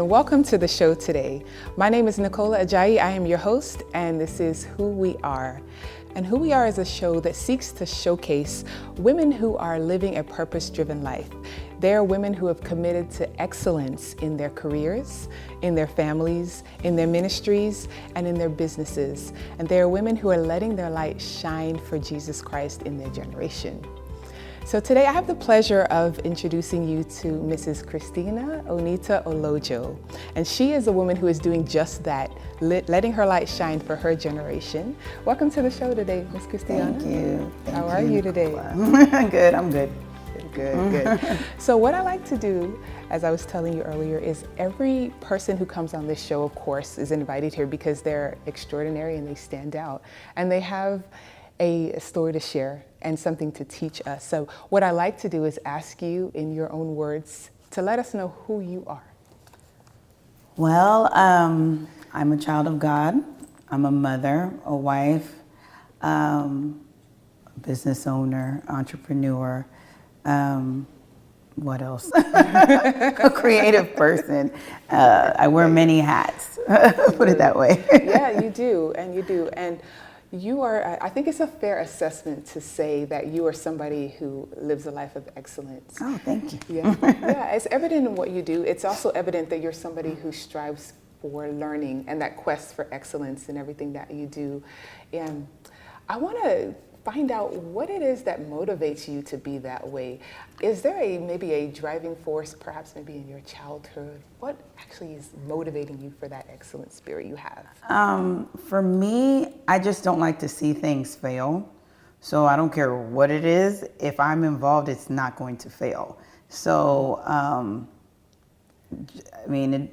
welcome to the show today. My name is Nicola Ajayi. I am your host, and this is Who We Are. And Who We Are is a show that seeks to showcase women who are living a purpose-driven life. They are women who have committed to excellence in their careers, in their families, in their ministries, and in their businesses. And they are women who are letting their light shine for Jesus Christ in their generation. So today I have the pleasure of introducing you to Mrs. Christiana Onita Olojo. And she is a woman who is doing just that, letting her light shine for her generation. Welcome to the show today, Ms. Christiana. Thank you. How are you today? Good, I'm good. Good. So what I like to do, as I was telling you earlier, is every person who comes on this show, of course, is invited here because they're extraordinary and they stand out. And they have a story to share and something to teach us. So what I like to do is ask you in your own words to let us know who you are. Well, I'm a child of God. I'm a mother, a wife, business owner, entrepreneur. What else? A creative person. I wear many hats, put it that way. Yeah, you do. And you are, I think it's a fair assessment to say that you are somebody who lives a life of excellence. Oh, thank you. Yeah, it's evident in what you do. It's also evident that you're somebody who strives for learning and that quest for excellence in everything that you do. And I want to find out what it is that motivates you to be that way. Is there maybe a driving force, perhaps maybe in your childhood? What actually is motivating you for that excellent spirit you have? For me, I just don't like to see things fail. So I don't care what it is. If I'm involved, it's not going to fail. So, I mean,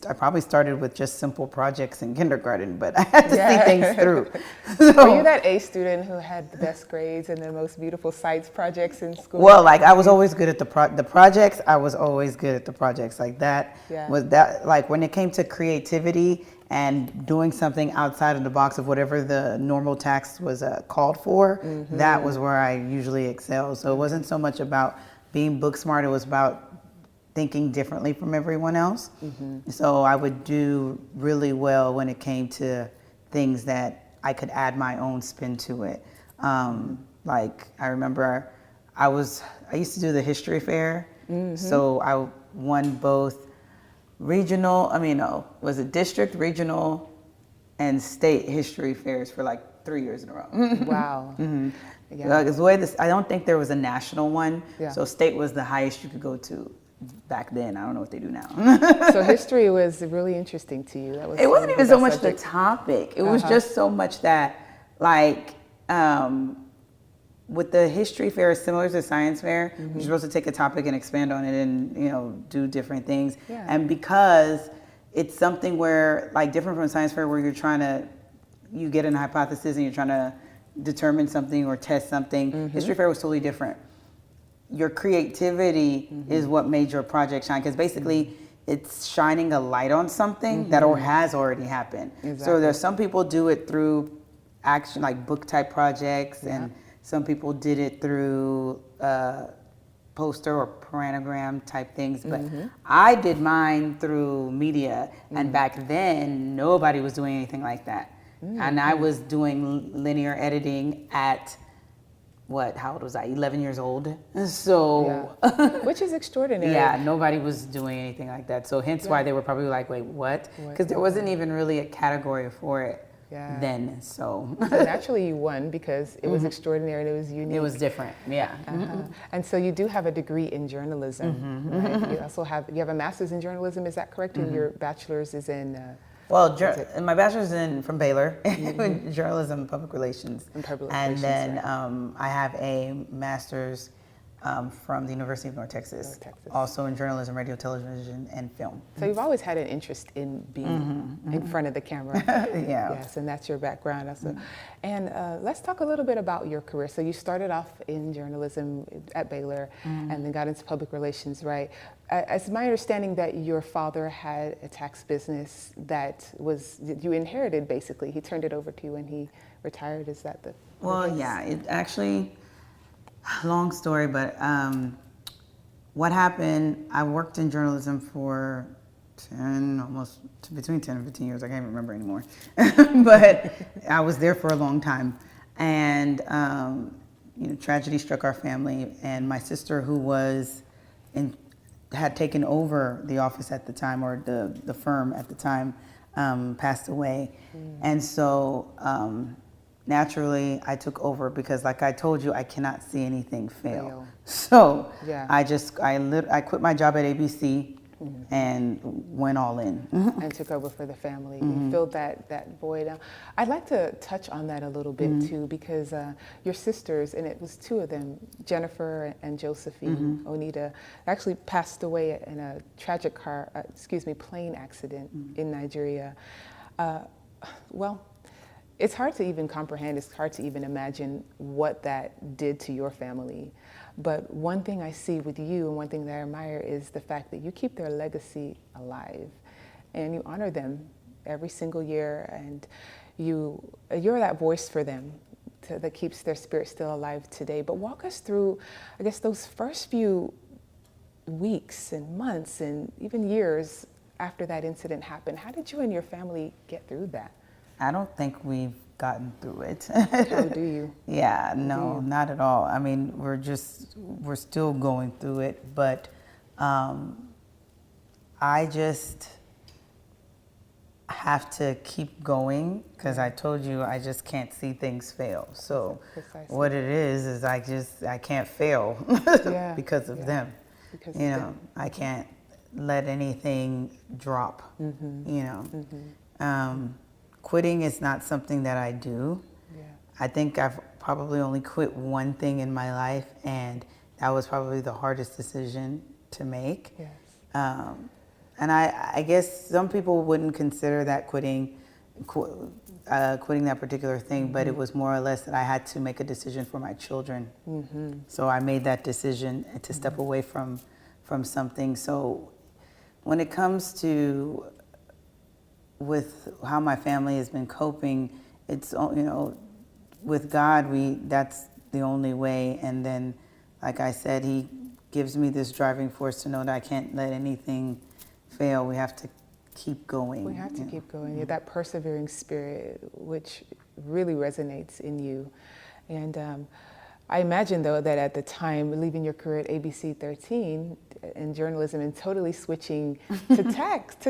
I probably started with just simple projects in kindergarten, but I had to see things through. So, were you that A student who had the best grades and the most beautiful science projects in school? Well, like I was always good at the projects. I was always good at the projects. Like that was that. Like when it came to creativity and doing something outside of the box of whatever the normal task was called for, that was where I usually excelled. So it wasn't so much about being book smart. It was about thinking differently from everyone else. So I would do really well when it came to things that I could add my own spin to it. Like I remember I used to do the history fair. So I won both district, regional, and state history fairs for like 3 years in a row. Wow. Yeah. I don't think there was a national one. Yeah. So state was the highest you could go to back then. I don't know what they do now. So history was really interesting to you. It wasn't even so much the topic. It was just so much that, like, with the history fair, similar to science fair, you're supposed to take a topic and expand on it and, do different things. Yeah. And because it's something where, like, different from science fair where you get a hypothesis and you're trying to determine something or test something, history fair was totally different. Your creativity is what made your project shine, because basically it's shining a light on something that has already happened. Exactly. So there's some people do it through action, like book type projects, and some people did it through poster or paranogram type things. But I did mine through media, and back then nobody was doing anything like that. And I was doing linear editing at how old was I? 11 years old. So, which is extraordinary. Yeah, nobody was doing anything like that. So hence why they were probably like, wait, what? Because there wasn't even really a category for it then. So naturally you won because it was extraordinary and it was unique. It was different, yeah. And so you do have a degree in journalism, right? You also have a master's in journalism, is that correct? And your bachelor's is in... my bachelor's from Baylor, in journalism and public relations. And then I have a master's from the University of North Texas, also in journalism, radio, television, and film. So you've always had an interest in being in front of the camera. Yes, and that's your background. And let's talk a little bit about your career. So you started off in journalism at Baylor and then got into public relations, right? It's my understanding that your father had a tax business that you inherited, basically. He turned it over to you when he retired. Is that the case? Yeah, it actually... Long story, but what happened, I worked in journalism for 10, almost between 10 and 15 years. I can't even remember anymore. But I was there for a long time. And, tragedy struck our family. And my sister, who had taken over the office at the time, or the firm at the time, passed away. And so naturally I took over because, like I told you, I cannot see anything fail. So I quit my job at ABC and went all in. And took over for the family. You filled that void. I'd like to touch on that a little bit too, because your sisters, and it was two of them, Jennifer and Josephine Onita, actually passed away in a tragic plane accident in Nigeria. Well, it's hard to even comprehend, it's hard to even imagine what that did to your family. But one thing I see with you, and one thing that I admire, is the fact that you keep their legacy alive and you honor them every single year, and you're that voice for them that keeps their spirit still alive today. But walk us through, I guess, those first few weeks and months and even years after that incident happened. How did you and your family get through that? I don't think we've gotten through it. How do you? Yeah, no, not at all. I mean, we're still going through it, but I just have to keep going because I told you I just can't see things fail. So what it is I can't fail because of them. Because of them. I can't let anything drop, Quitting is not something that I do. Yeah. I think I've probably only quit one thing in my life, and that was probably the hardest decision to make. Yes. And I guess some people wouldn't consider that quitting that particular thing, but it was more or less that I had to make a decision for my children. So I made that decision to step away from something. So when it comes to with how my family has been coping, it's, with God, that's the only way. And then, like I said, He gives me this driving force to know that I can't let anything fail. We have to keep going. We have to keep going. That persevering spirit, which really resonates in you. And I imagine, though, that at the time, leaving your career at ABC 13 in journalism and totally switching to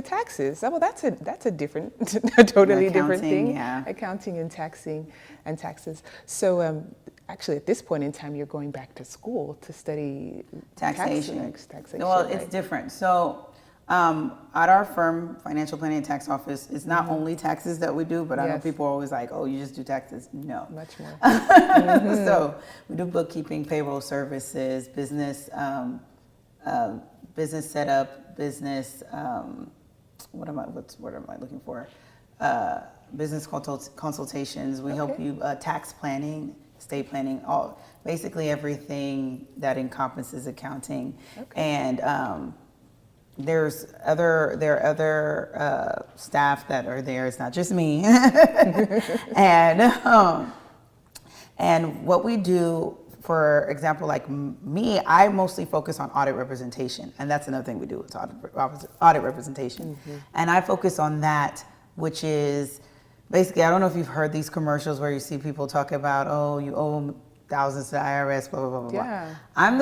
taxes. Well, that's a different, a totally different thing. Yeah. Accounting and taxes. So actually, at this point in time, you're going back to school to study taxation. Well, it's different. So at our firm, Financial Planning and Tax Office, it's not only taxes that we do, but I know people are always like, oh, you just do taxes. No. Much more. So we do bookkeeping, payroll services, business setup, business, what word am I looking for? Business consultations. We help you tax planning, estate planning, basically everything that encompasses accounting. And there are other staff that are there. It's not just me. And what we do, for example, like me, I mostly focus on audit representation, and that's another thing we do. It's audit representation, and I focus on that, which is basically, I don't know if you've heard these commercials where you see people talk about, oh, you owe thousands to the IRS, blah blah blah blah. Yeah. I'm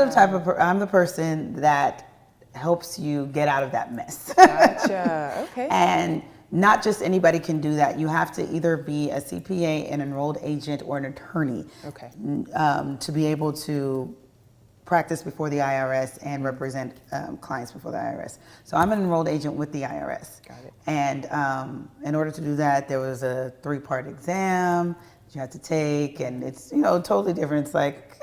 the person that helps you get out of that mess. Gotcha. Okay. And not just anybody can do that. You have to either be a CPA, an enrolled agent, or an attorney. Okay. To be able to practice before the IRS and represent clients before the IRS. So I'm an enrolled agent with the IRS. Got it. And in order to do that, there was a 3-part exam that you had to take, and it's totally different. It's like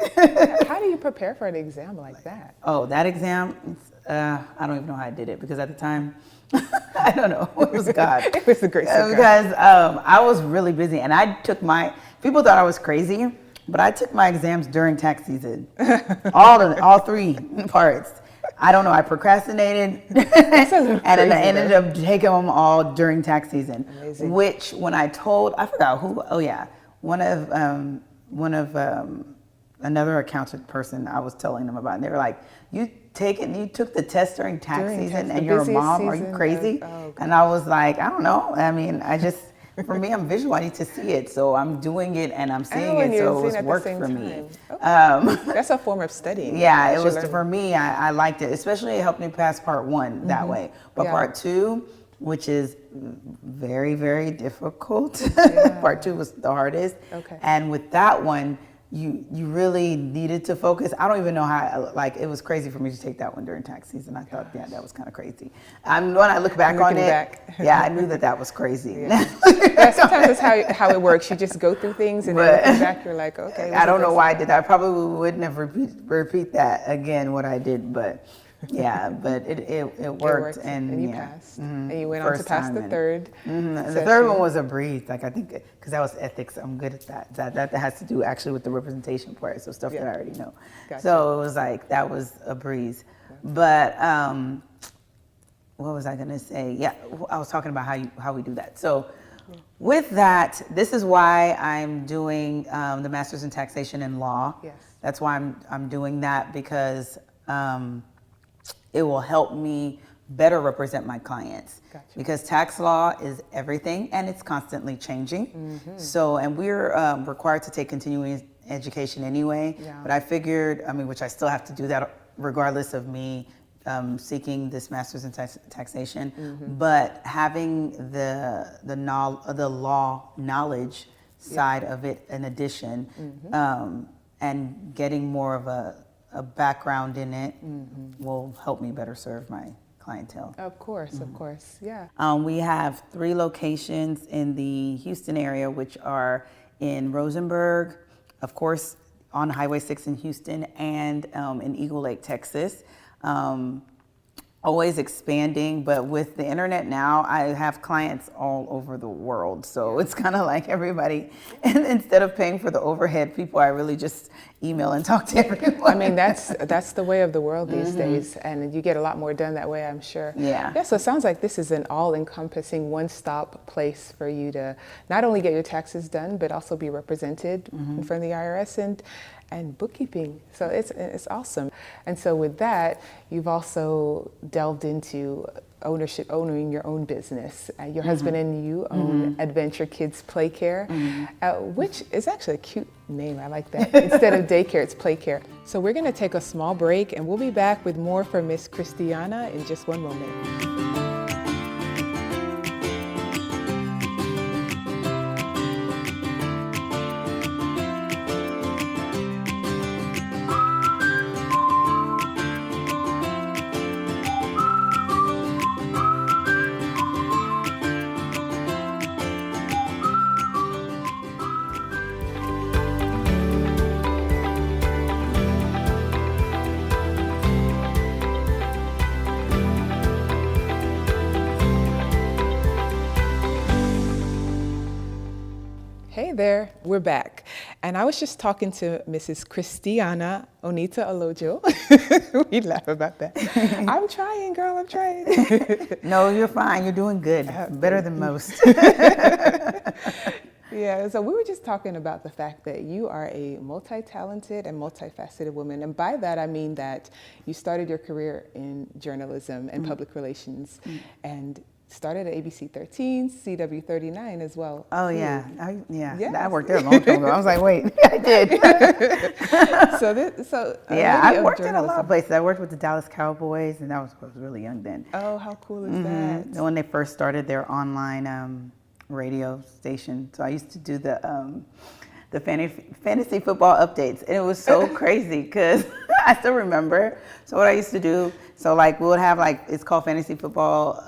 how do you prepare for an exam like that? Oh, that exam. I don't even know how I did it, because at the time, I don't know, it was God. It was the grace of God. Because I was really busy, and people thought I was crazy, but I took my exams during tax season. all 3 parts. I don't know, I procrastinated, and I ended up taking them all during tax season. Amazing. Which, when I forgot who, one of another accountant person, I was telling them about, and they were like, you took the test during tax season and the you're a busiest mom? Are you season crazy? of- And I was like, I don't know. I mean, for me, I'm visual. I need to see it. So I'm doing it and I'm seeing and it. you're So it seeing was at the work same for time. me. Okay. That's a form of studying. Yeah, as it you're was learning. for me. I liked it, especially it helped me pass part one that way. But Yeah. part two, which is very, very difficult. Part two was the hardest. Okay. And with that one, you really needed to focus. I don't even know how, like, it was crazy for me to take that one during tax season. I thought, yeah, that was kind of crazy. When I look back on it, yeah, I knew that was crazy. Yeah. Yeah, sometimes that's how it works. You just go through things and then looking back, you're like, okay. I don't know why I did that. I probably wouldn't have repeat that again, what I did, but yeah, but it worked. And you yeah. passed. And you went on to pass the third. The third one was a breeze. Like, I think, because that was ethics, I'm good at that. That has to do actually with the representation part, so stuff that I already know. Gotcha. So it was like, that was a breeze. But what was I gonna say? Yeah, I was talking about how we do that. So with that, this is why I'm doing the Master's in Taxation and Law. Yes. That's why I'm doing that, because it will help me better represent my clients. Gotcha. Because tax law is everything and it's constantly changing. So, and we're required to take continuing education anyway. Yeah. But I figured, which I still have to do that regardless of me seeking this master's in taxation. But having the law knowledge side of it in addition, and getting more of a background in it will help me better serve my clientele. Of course, yeah. We have 3 locations in the Houston area, which are in Rosenberg, of course, on Highway 6 in Houston, and in Eagle Lake, Texas. Always expanding, but with the internet now, I have clients all over the world. So it's kind of like everybody, and instead of paying for the overhead, people, I really just email and talk to everyone. That's the way of the world these days, and you get a lot more done that way, I'm sure. Yeah. Yeah, so it sounds like this is an all-encompassing one-stop place for you to not only get your taxes done, but also be represented in front of the IRS and bookkeeping. So it's awesome. And so with that, you've also delved into owning your own business. Your husband and you own Adventure Kids Play Care, which is actually a cute name. I like that. Instead of daycare, it's play care. So we're going to take a small break, and we'll be back with more from Miss Christiana in just one moment. Hey there, we're back. And I was just talking to Mrs. Christiana Onita Olojo. We laugh about that. I'm trying, girl, I'm trying. No, you're fine. You're doing good. Better than most. Yeah, so we were just talking about the fact that you are a multi-talented and multifaceted woman. And by that, I mean that you started your career in journalism and public relations and started at ABC 13, CW 39 as well. Oh, too. yeah. Yes. I worked there a long time ago. I was like, wait, I did. Yeah, I worked in a lot of places. I worked with the Dallas Cowboys, and I was really young then. Oh, how cool is that? When they first started their online radio station. So I used to do the fantasy football updates, and it was so crazy because I still remember. So what I used to do, so like we would have it's called Fantasy Football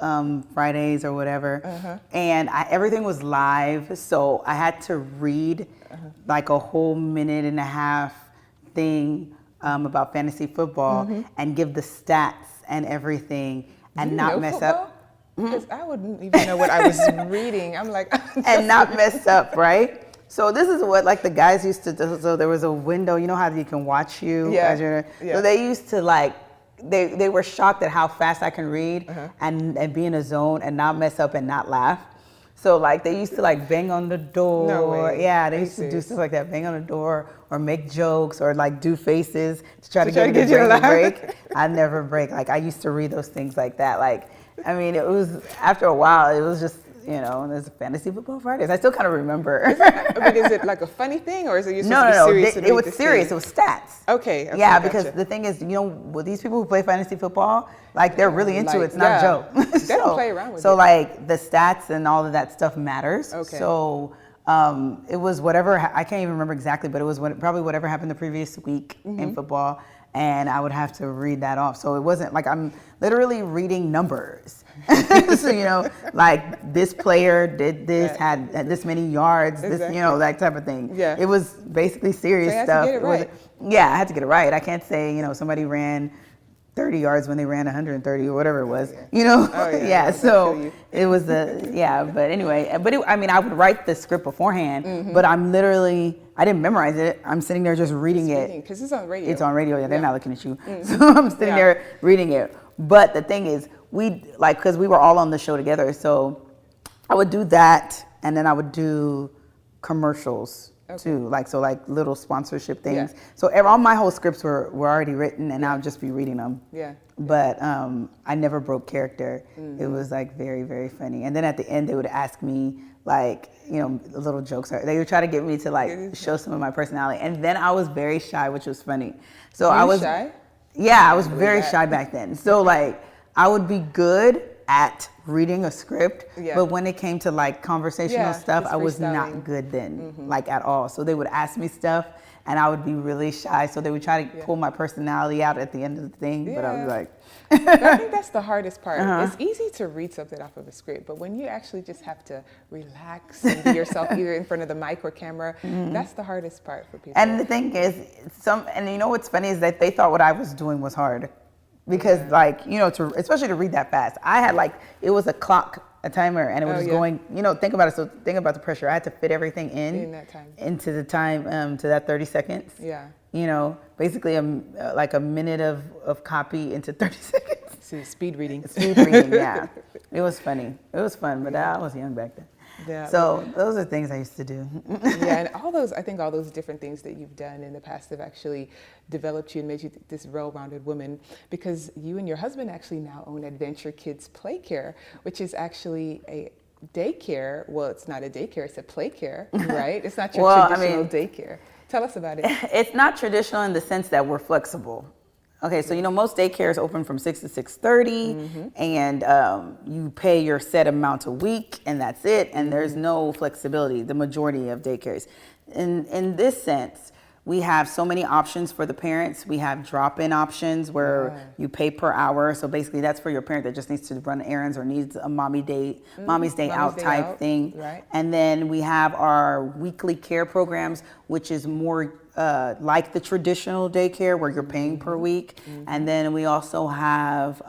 Fridays or whatever, and everything was live. So I had to read like a whole minute and a half thing about fantasy football and give the stats and everything, and not mess up. Because I wouldn't even know what I was reading. I'm like, and not mess up, right? So this is what the guys used to do. So there was a window, you know how you can watch you as you're. So they used to they were shocked at how fast I can read and be in a zone and not mess up and not laugh. So like they used to like bang on the door. No way. Yeah, they Are you used to do serious? stuff like that, bang on the door or make jokes or like do faces to try to try get to me get you to to laugh? break. I never break. Like I used to read those things like that. Like, I mean, it was after a while, it was just, you know, there's Fantasy Football Fridays. I still kind of remember. I mean, is it like a funny thing, or is it you're supposed to be No. serious? It was serious. It was stats. Okay. Yeah, gotcha. because the thing is, you know, with these people who play fantasy football, like they're really into it. It's not a joke. They don't play around with it. So like the stats and all of that stuff matters. Okay. So it was whatever, I can't even remember exactly, but it was probably whatever happened the previous week in football. And I would have to read that off. So it wasn't like I'm literally reading numbers. So, you know, like this player did this, had this many yards, this, you know, that type of thing. Yeah. It was basically serious So you had stuff. to get it right. Yeah, I had to get it right. I can't say, you know, somebody ran 30 yards when they ran 130 or whatever it was, you know? Oh, yeah. Yeah, I feel so you. it was but anyway, I mean, I would write the script beforehand, but I'm literally, I didn't memorize it. I'm sitting there just reading it. Because it's on radio. It's on radio, yeah, they're not looking at you. So I'm sitting there reading it. But the thing is, because we were all on the show together, so I would do that, and then I would do commercials too, like little sponsorship things. Yeah. So all my whole scripts were already written, and I would just be reading them. Yeah. But I never broke character. It was like very, very funny. And then at the end, they would ask me like, you know, little jokes. They would try to get me to like show some of my personality. And then I was very shy, which was funny. So I was shy? Yeah, I was very shy back then. So like I would be good at reading a script, but when it came to like conversational stuff, I was not good then, like at all. So they would ask me stuff and I would be really shy. So they would try to pull my personality out at the end of the thing, but I was like. But I think that's the hardest part. It's easy to read something off of a script, but when you actually just have to relax and be yourself either in front of the mic or camera, that's the hardest part for people. And the thing is, and you know what's funny is that they thought what I was doing was hard. Because like, you know, especially to read that fast. I had like, it was a clock, a timer, and it was going, you know, think about it. So think about the pressure. I had to fit everything in that time. into the time, to that 30 seconds. Yeah. You know, basically like a minute of copy into 30 seconds. So speed reading. Speed reading, yeah. It was funny. It was fun, but I was young back then. Yeah. So those are things I used to do. Yeah, and I think all those different things that you've done in the past have actually developed you and made you this well-rounded woman, because you and your husband actually now own Adventure Kids Play Care, which is actually a daycare. Well, it's not a daycare, it's a play care, right? It's not your traditional daycare. Tell us about it. It's not traditional in the sense that we're flexible. Okay, so you know most daycares open from 6 to 6:30, and you pay your set amount a week, and that's it. And there's no flexibility. The majority of daycares, in this sense, we have so many options for the parents. We have drop-in options where you pay per hour. So basically, that's for your parent that just needs to run errands or needs a mommy's day out type thing. Right. And then we have our weekly care programs, which is more like the traditional daycare where you're paying per week. And then we also have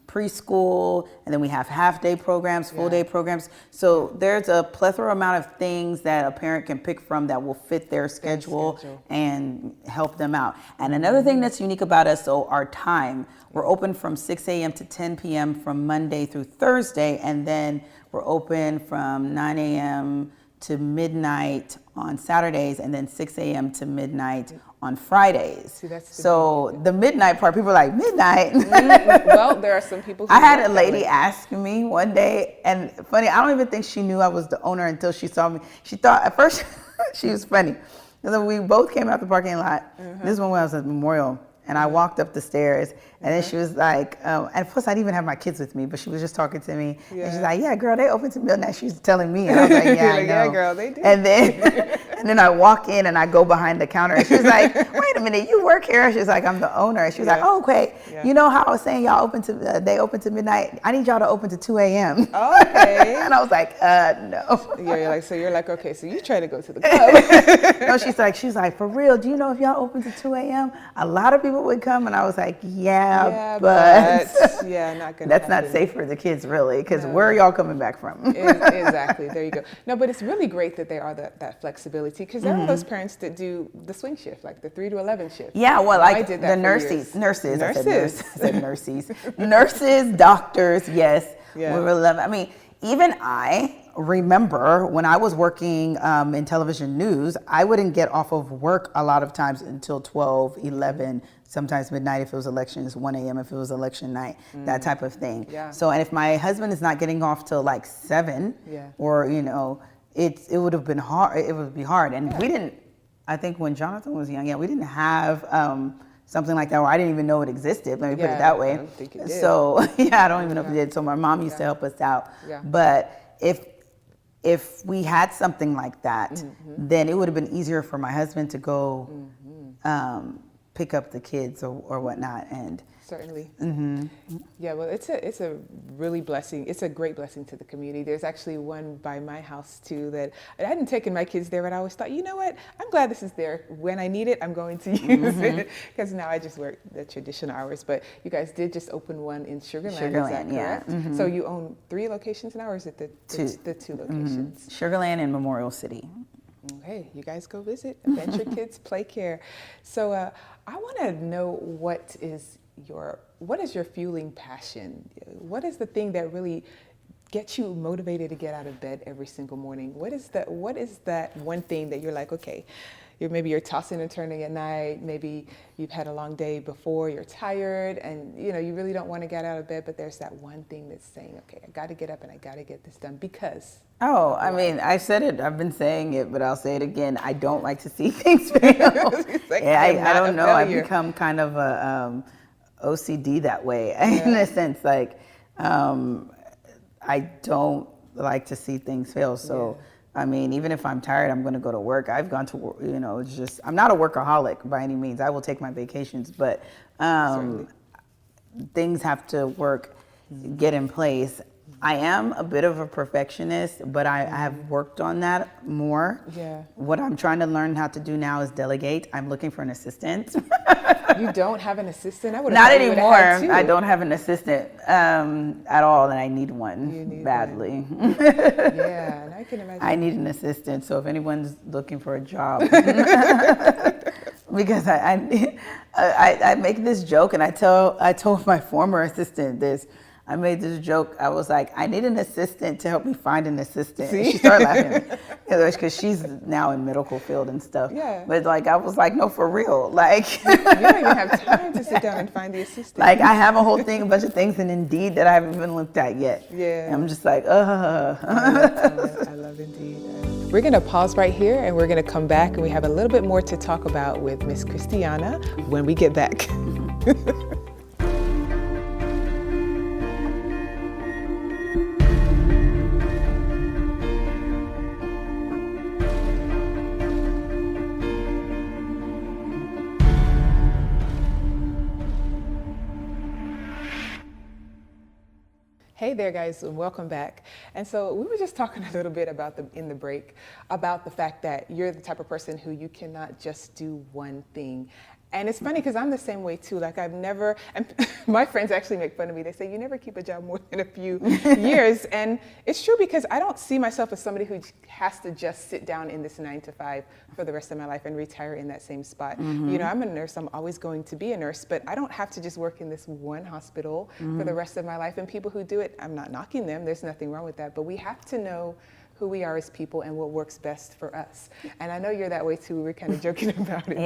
preschool, and then we have half-day programs, full-day programs. So there's a plethora amount of things that a parent can pick from that will fit their schedule and help them out. And another thing that's unique about us, so our time, we're open from 6 a.m. to 10 p.m. from Monday through Thursday, and then we're open from 9 a.m. to midnight on Saturdays, and then 6 a.m. to midnight on Fridays. See, that's the midnight part, people are like, midnight? Well, there are some people who I had a lady ask me one day, and funny, I don't even think she knew I was the owner until she saw me. She thought, at first, she was funny. And then we both came out the parking lot. This one when I was at Memorial. And I walked up the stairs, and then she was like, and plus I didn't even have my kids with me, but she was just talking to me. And she's like, yeah, girl, they open to midnight. She was telling me, and I was like, yeah, I know. Yeah, girl, they do. And then I walk in, and I go behind the counter, and she's like, wait a minute, you work here? She's like, I'm the owner. And she was like, oh, okay. You know how I was saying y'all open to, they open to midnight? I need y'all to open to 2 a.m. Okay. And I was like, no. Yeah, you're like, okay, so you try to go to the club. No, she's like, for real, do you know if y'all open to 2 a.m.? A lot of people would come, and I was like, yeah, but yeah, not gonna. That's not safe for the kids, really, because where are y'all coming back from? Exactly. There you go. No, but it's really great that there are that flexibility, because there are those parents that do the swing shift, like the 3 to 11 shift. Yeah, well, like the nurses, doctors, yes. Yeah. We really love it. I mean, even I remember when I was working in television news, I wouldn't get off of work a lot of times until 12, 11, sometimes midnight if it was elections, 1 a.m. if it was election night, that type of thing. Yeah. So, and if my husband is not getting off till like 7, or, you know, it would have been hard. It would be hard. And we didn't, I think when Jonathan was young, we didn't have something like that, or I didn't even know it existed. Let me put it that way. I don't think it did. So I don't even know if it did. So my mom used to help us out. Yeah. But if we had something like that, then it would have been easier for my husband to go pick up the kids or whatnot. And certainly. Yeah, well, it's a really blessing. It's a great blessing to the community. There's actually one by my house too that I hadn't taken my kids there, but I always thought, you know what? I'm glad this is there. When I need it, I'm going to use it, because now I just work the traditional hours. But you guys did just open one in Sugar Land, is that correct? Yeah. So you own 3 locations now, or is it the 2 locations? Sugar Land and Memorial City. Okay, you guys go visit. Adventure Kids Play Care. So I want to know what is your fueling passion? What is the thing that really gets you motivated to get out of bed every single morning? What is that one thing that you're like, okay, maybe you're tossing and turning at night, maybe you've had a long day before, you're tired, and you really don't want to get out of bed, but there's that one thing that's saying, okay, I got to get up and I got to get this done because. Oh, I mean, I said it, I've been saying it, but I'll say it again. I don't like to see things fail. I don't know. I've become kind of a OCD that way, in a sense. Like, I don't like to see things fail. So, I mean, even if I'm tired, I'm going to go to work. I've gone to work, it's just, I'm not a workaholic by any means. I will take my vacations, but things have to work, get in place. I am a bit of a perfectionist, but I have worked on that more. Yeah. What I'm trying to learn how to do now is delegate. I'm looking for an assistant. You don't have an assistant? I would Not anymore. I don't have an assistant at all, and I need one badly. Yeah, and I can imagine. I need an assistant. So if anyone's looking for a job, because I make this joke, and I told my former assistant this. I made this joke. I was like, I need an assistant to help me find an assistant. And she started laughing because she's now in medical field and stuff. Yeah. But like, I was like, no, for real. Like, you don't even have time to sit down and find the assistant. Like, I have a bunch of things in Indeed that I haven't even looked at yet. Yeah. And I'm just like, I love Indeed. We're going to pause right here, and we're going to come back, and we have a little bit more to talk about with Miss Christiana when we get back. Hey there, guys, and welcome back. And so we were just talking a little bit about in the break about the fact that you're the type of person who you cannot just do one thing. And it's funny because I'm the same way too. Like and my friends actually make fun of me. They say, you never keep a job more than a few years. And it's true because I don't see myself as somebody who has to just sit down in this 9 to 5 for the rest of my life and retire in that same spot. I'm a nurse, I'm always going to be a nurse, but I don't have to just work in this one hospital for the rest of my life. And people who do it, I'm not knocking them, there's nothing wrong with that, but we have to know who we are as people and what works best for us. And I know you're that way too. We were kind of joking about it.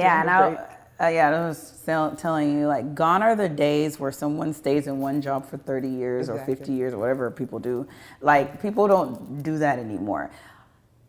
I was telling you, like, gone are the days where someone stays in one job for 30 years or 50 years or whatever people do. Like, people don't do that anymore.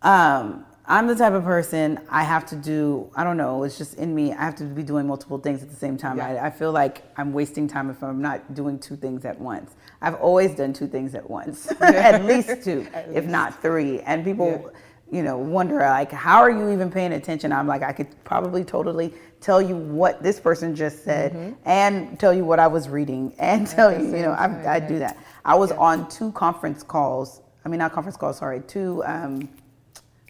I'm the type of person, I have to do, I don't know, it's just in me, I have to be doing multiple things at the same time. I feel like I'm wasting time if I'm not doing 2 things at once. I've always done 2 things at once, at least 2, if not 3. And people, wonder, like, how are you even paying attention? I'm like, I could probably totally tell you what this person just said and tell you what I was reading and tell you, I do that. I was on 2 conference calls, 2,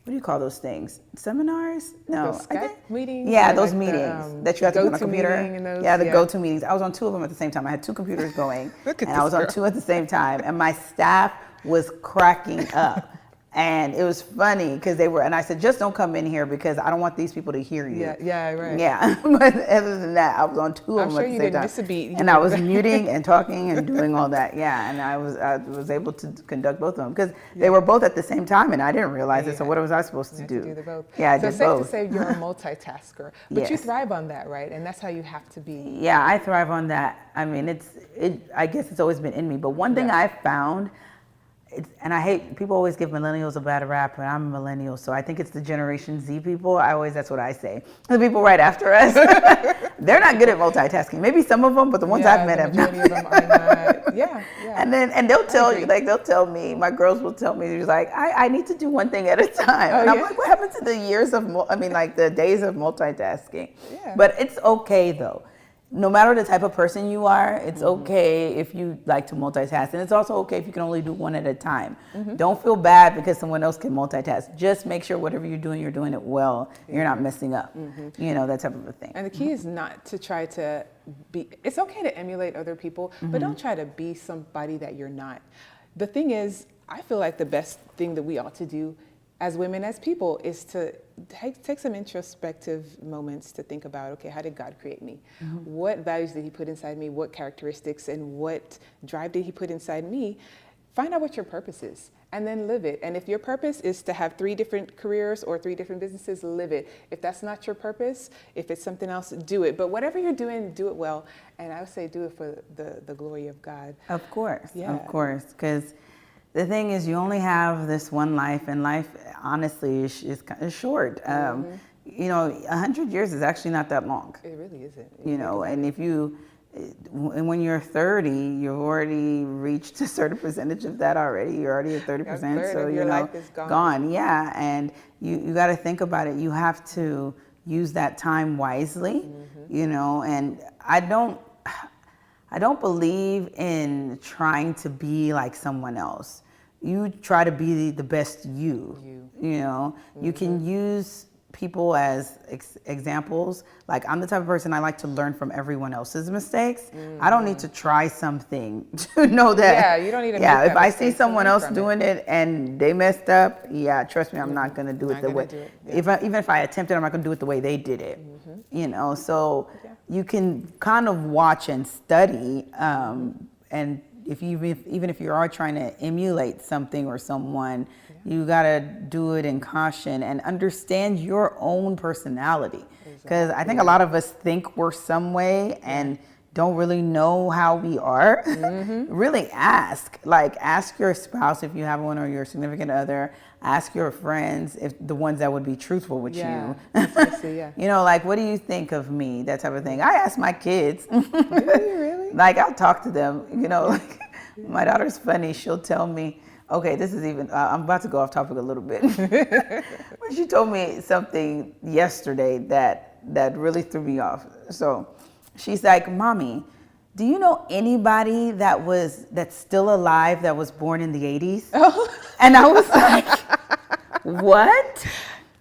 what do you call those things? Seminars? No. Those Skype meetings? Yeah, those meetings that you have to do on a computer. The go-to meetings. I was on 2 of them at the same time. I had 2 computers going, and I was on 2 at the same time, and my staff was cracking up. And it was funny because and I said, just don't come in here because I don't want these people to hear you. Yeah, right. Yeah, but other than that, I was on two of them at the same time. Miss a beat. And I was muting and talking and doing all that. Yeah, and I was able to conduct both of them because they were both at the same time, and I didn't realize it. So what was I supposed to do? To do both. Yeah, I so did both. So safe to say you're a multitasker, but Yes. you thrive on that, right? And that's how you have to be. Yeah, I thrive on that. I mean, I guess it's always been in me. But one thing I found. And I hate, people always give millennials a bad rap, and I'm a millennial, so I think it's the Generation Z people. That's what I say. The people right after us, they're not good at multitasking. Maybe some of them, but the ones I've met have not. The majority of them are not. Yeah. And they'll tell you, like they'll tell me, my girls will tell me, she's like, I need to do one thing at a time. And I'm like, what happened to the the days of multitasking? Yeah. But it's okay though. No matter the type of person you are, it's okay if you like to multitask. And it's also okay if you can only do one at a time. Don't feel bad because someone else can multitask. Just make sure whatever you're doing it well. You're not messing up. That type of a thing. And the key is not to try to be, it's okay to emulate other people, but don't try to be somebody that you're not. The thing is, I feel like the best thing that we ought to do as women, as people, is to take some introspective moments to think about, okay, how did God create me? What values did he put inside me? What characteristics and what drive did he put inside me? Find out what your purpose is and then live it. And if your purpose is to have 3 different careers or 3 different businesses, live it. If that's not your purpose, if it's something else, do it. But whatever you're doing, do it well. And I would say do it for the glory of God. Of course, Yeah. of course. Because the thing is, you only have this one life, and life, honestly, is short. 100 years is actually not that long. It really isn't. And when you're 30, you've already reached a certain percentage of that already. You're already at 30%, so your life is gone. Yeah, and you got to think about it. You have to use that time wisely, and I don't believe in trying to be like someone else. You try to be the best you. You can use people as examples. Like, I'm the type of person, I like to learn from everyone else's mistakes. I don't need to try something to know that. Yeah, you don't need to. Yeah, if I see someone else doing it and they messed up, trust me, I'm not going to do it the way. Even if I attempted, I'm not going to do it the way they did it. So you can kind of watch and study, and even if you are trying to emulate something or someone, you gotta do it in caution and understand your own personality. Because I think a lot of us think we're some way and don't really know how we are. Really ask your spouse if you have one, or your significant other. Ask your friends, if the ones that would be truthful with you. What do you think of me? That type of thing. I ask my kids. Really? I'll talk to them. My daughter's funny. She'll tell me, okay, this is even, I'm about to go off topic a little bit. But she told me something yesterday that really threw me off. So she's like, Mommy, do you know anybody that's still alive that was born in the 80s? And I was like, what?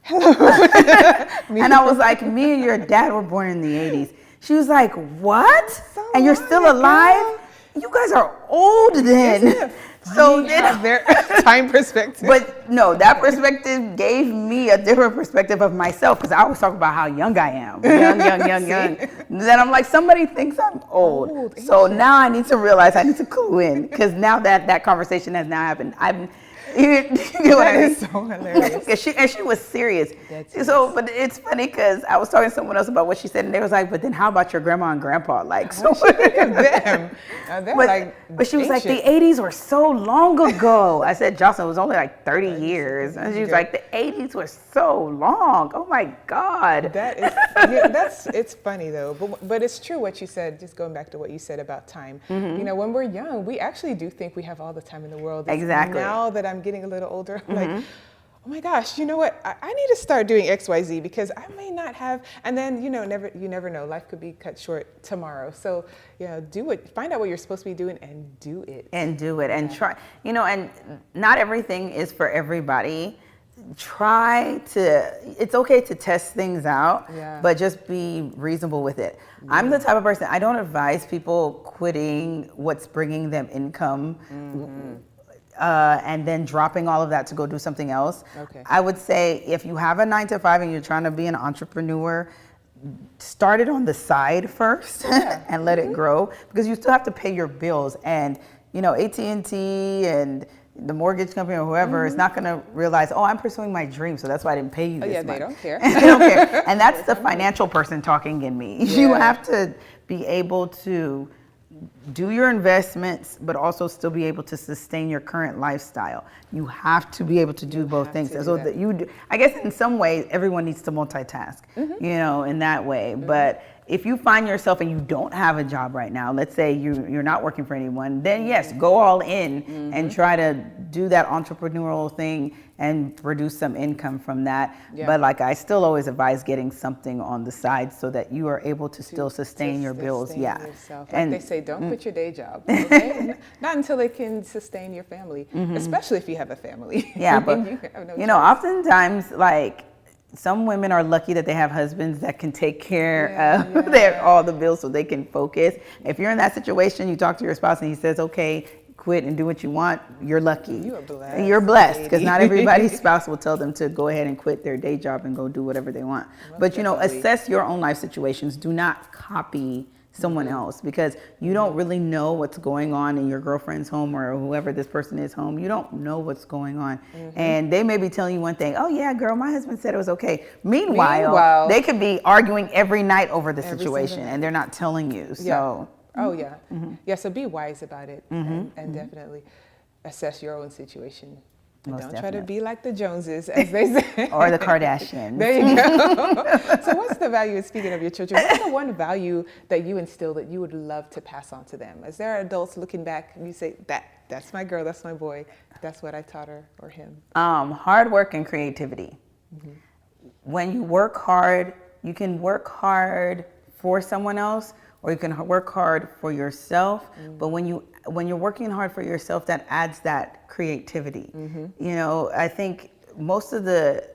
And I was like, me and your dad were born in the 80s. She was like, what? And you're still alive? You guys are old then. So their time perspective. But no, that perspective gave me a different perspective of myself, because I always talk about how young I am. Young. Then I'm like, somebody thinks I'm old. So now I need to realize, I need to clue in, because now that conversation has now happened. You know what I mean? That is so hilarious. And she was serious. But it's funny because I was talking to someone else about what she said, and they was like, "But then how about your grandma and grandpa?" Like, so look at them. But she was like, "The 80s were so long ago." I said, "Jocelyn, it was only like 30 years," and she was like, "The 80s were so long. Oh my God." It's funny though, but it's true what you said. Just going back to what you said about time. When we're young, we actually do think we have all the time in the world. Exactly. Now that I'm getting a little older, I'm like, oh my gosh, you know what? I need to start doing X, Y, Z, because I may not have. And then you never know. Life could be cut short tomorrow. So do it. Find out what you're supposed to be doing and do it. And try. And not everything is for everybody. It's okay to test things out, but just be reasonable with it. I'm the type of person, I don't advise people quitting what's bringing them income and then dropping all of that to go do something else. Okay. I would say if you have a 9 to 5 and you're trying to be an entrepreneur, start it on the side first and let it grow, because you still have to pay your bills. And AT&T and the mortgage company or whoever is not going to realize, oh, I'm pursuing my dream, so that's why I didn't pay you this much. They don't care. They don't care. And that's the financial person talking in me. You have to be able to do your investments, but also still be able to sustain your current lifestyle. You have to be able to do both things. So that you do, I guess in some ways, everyone needs to multitask, in that way. But if you find yourself and you don't have a job right now, let's say you're not working for anyone, then yes, go all in and try to do that entrepreneurial thing and produce some income from that. But like, I still always advise getting something on the side so that you are able to still sustain your bills. Yourself. Like they say, don't quit your day job. Okay? Not until it can sustain your family, especially if you have a family. Yeah, but oftentimes, like, some women are lucky that they have husbands that can take care of all the bills so they can focus. If you're in that situation, you talk to your spouse and he says, okay, quit and do what you want, you're lucky. You are blessed. You're blessed, because not everybody's spouse will tell them to go ahead and quit their day job and go do whatever they want. But assess your own life situations. Do not copy someone else, because you don't really know what's going on in your girlfriend's home or whoever this person is home. You don't know what's going on. And they may be telling you one thing, oh yeah, girl, my husband said it was okay. Meanwhile, they could be arguing every night over the situation and they're not telling you. So so be wise about it, and definitely assess your own situation. And don't try to be like the Joneses, as they say. Or the Kardashians. There you go. So what's the value, speaking of your children, what's the one value that you instill that you would love to pass on to them? Is there adults looking back and you say, that's my girl, that's my boy, that's what I taught her or him? Hard work and creativity. When you work hard, you can work hard for someone else, or you can work hard for yourself. But when you're working hard for yourself, that adds that creativity. I think most of the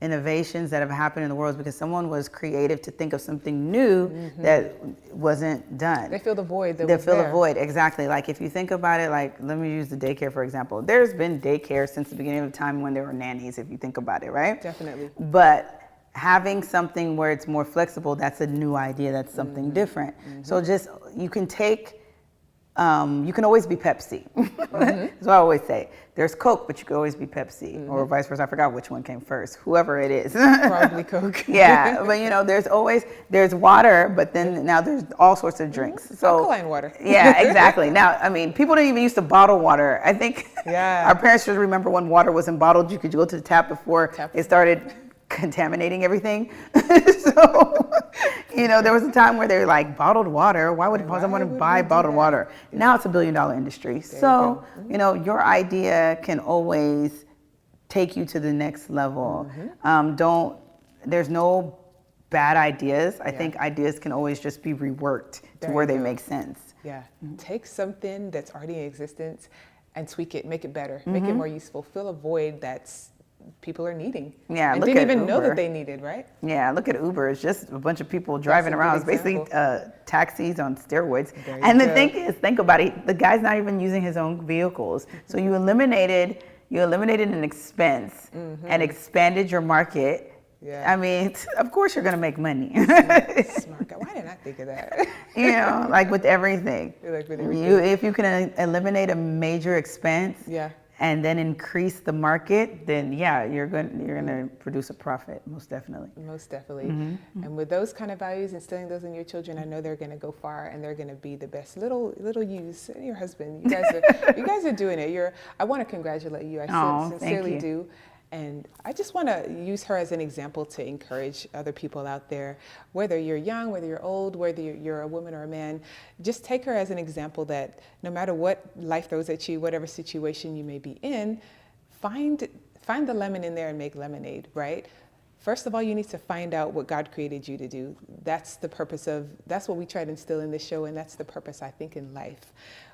innovations that have happened in the world is because someone was creative to think of something new that wasn't done. They fill the void. They fill the void, exactly. Like, if you think about it, like, let me use the daycare, for example. There's been daycare since the beginning of time when there were nannies, if you think about it, right? Definitely. But having something where it's more flexible, that's a new idea, that's something different. So you can take, you can always be Pepsi. That's what I always say. There's Coke, but you can always be Pepsi, or vice versa. I forgot which one came first, whoever it is. Probably Coke. Yeah, but there's water, but then now there's all sorts of drinks. So alkaline water. Yeah, exactly. Now, I mean, people didn't even used to bottle water. I think our parents should remember when water wasn't bottled. You could go to the tap before it started contaminating everything. So, there was a time where they were like, bottled water, why would someone buy bottled water? Now it's $1 billion industry. So, your idea can always take you to the next level. There's no bad ideas. I think ideas can always just be reworked to where they make sense. Yeah. Take something that's already in existence and tweak it, make it better, make it more useful, fill a void that's people are needing. Yeah, and didn't even know that they needed, right? Yeah, look at Uber. It's just a bunch of people driving around. It's basically taxis on steroids. And the thing is, think about it, the guy's not even using his own vehicles. So you eliminated an expense and expanded your market. Yeah. I mean, of course you're going to make money. Smart guy. Why didn't I think of that? Like with everything. If you can eliminate a major expense, and then increase the market, then you're going to produce a profit, most definitely. Most definitely. And with those kind of values, instilling those in your children, I know they're going to go far and they're going to be the best little yous. And your husband, you guys are doing it. I want to congratulate you. I sincerely do. And I just want to use her as an example to encourage other people out there, whether you're young, whether you're old, whether you're a woman or a man. Just take her as an example that no matter what life throws at you, whatever situation you may be in, find the lemon in there and make lemonade, right? First of all, you need to find out what God created you to do. That's what we try to instill in this show, and that's the purpose, I think, in life.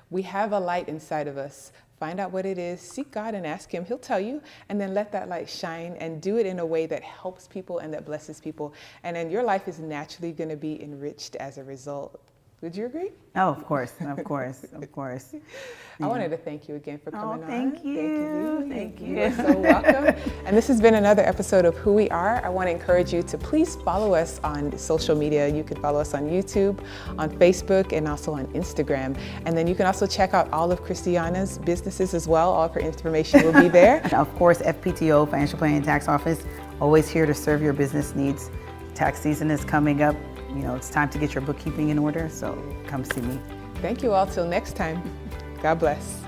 We have a light inside of us. Find out what it is, seek God and ask Him. He'll tell you, and then let that light shine and do it in a way that helps people and that blesses people. And then your life is naturally going to be enriched as a result. Would you agree? Oh, of course, of course, of course. I wanted to thank you again for coming on. Thank you. Thank you. You're so welcome. And this has been another episode of Who We Are. I want to encourage you to please follow us on social media. You can follow us on YouTube, on Facebook, and also on Instagram. And then you can also check out all of Christiana's businesses as well. All of her information will be there. Of course, FPTO, Financial Planning and Tax Office, always here to serve your business needs. Tax season is coming up. You know, it's time to get your bookkeeping in order, so come see me. Thank you all. Till next time. God bless.